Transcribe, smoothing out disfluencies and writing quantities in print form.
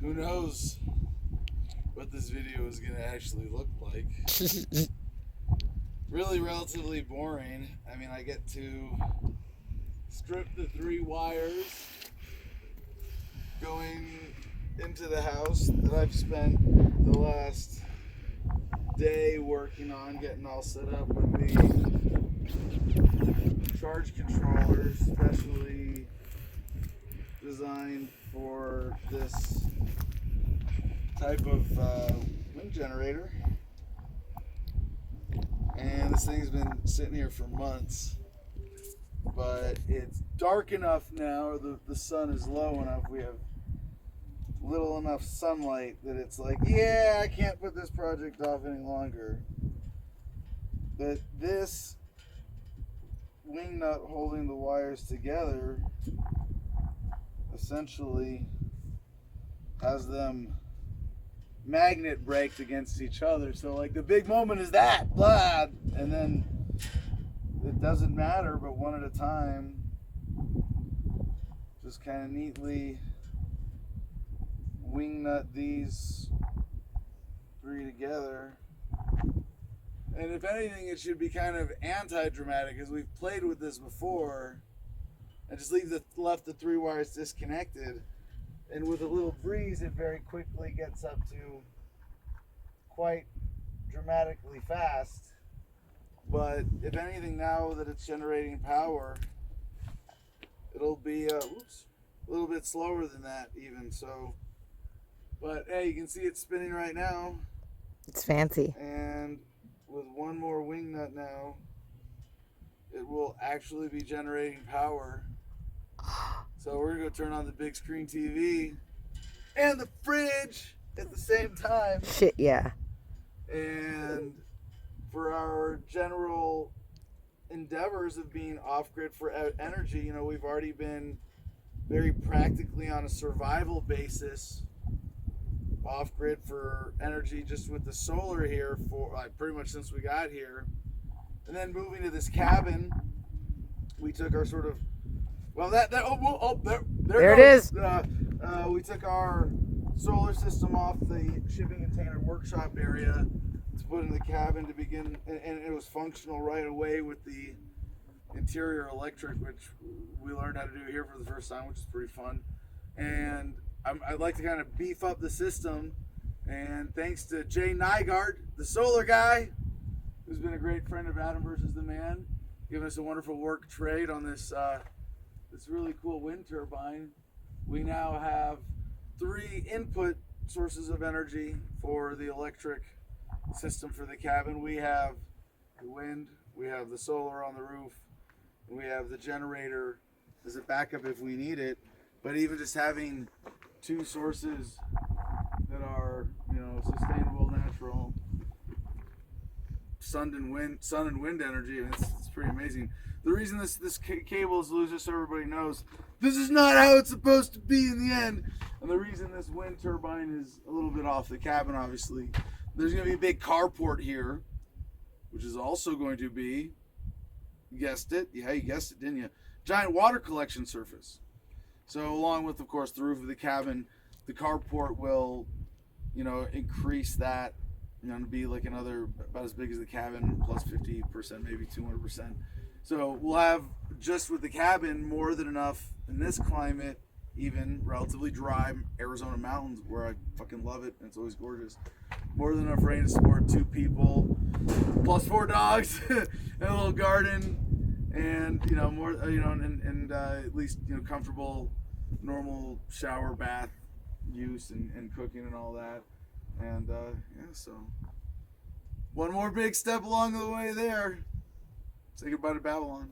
who knows what this video is going to actually look like. Really relatively boring. I mean, I get to strip the 3 wires going into the house that I've spent the last day working on, getting all set up with the charge controllers, specially designed for this type of wind generator. And this thing's been sitting here for months, but it's dark enough now, or the sun is low enough, we have little enough sunlight that it's like, yeah, I can't put this project off any longer. But this wing nut holding the wires together essentially has them magnet braked against each other. So like the big moment is that, blah, and then it doesn't matter, but one at a time, just kind of neatly wing nut these 3 together. And if anything, it should be kind of anti-dramatic, because we've played with this before and just left the 3 wires disconnected, and with a little breeze it very quickly gets up to quite dramatically fast. But if anything, now that it's generating power, it'll be a little bit slower than that even. So, but hey, you can see it spinning right now. It's fancy. And with one more wing nut now, it will actually be generating power. So we're gonna go turn on the big screen TV and the fridge at the same time. Shit, yeah. And for our general endeavors of being off-grid for energy, you know, we've already been very practically on a survival basis off-grid for energy just with the solar here for like pretty much since we got here. And then moving to this cabin, we took our sort of, well, there it is. We took our solar system off the shipping container workshop area to put in the cabin to begin, and it was functional right away with the interior electric, which we learned how to do here for the first time, which is pretty fun. And I'd like to kind of beef up the system, and thanks to Jay Nygaard, the solar guy, who's been a great friend of Adam versus the Man, giving us a wonderful work trade on this this really cool wind turbine. We now have 3 input sources of energy for the electric system for the cabin. We have the wind, we have the solar on the roof, and we have the generator as a backup if we need it. But even just having 2 sources that are, you know, sustainable, natural, sun and wind energy, and it's pretty amazing. The reason this cable is loose, just so everybody knows, this is not how it's supposed to be in the end. And the reason this wind turbine is a little bit off the cabin, obviously, there's going to be a big carport here, which is also going to be, you guessed it, yeah, you guessed it, didn't you? Giant water collection surface. So along with, of course, the roof of the cabin, the carport will, you know, increase that, you know, to be like another, about as big as the cabin, plus 50%, maybe 200%. So we'll have, just with the cabin, more than enough in this climate, even relatively dry Arizona mountains where I fucking love it and it's always gorgeous. More than enough rain to support 2 people, plus 4 dogs, and a little garden, and you know more, you know, and at least, you know, comfortable, normal shower, bath use, and cooking and all that. And yeah, so one more big step along the way there. Say goodbye to Babylon.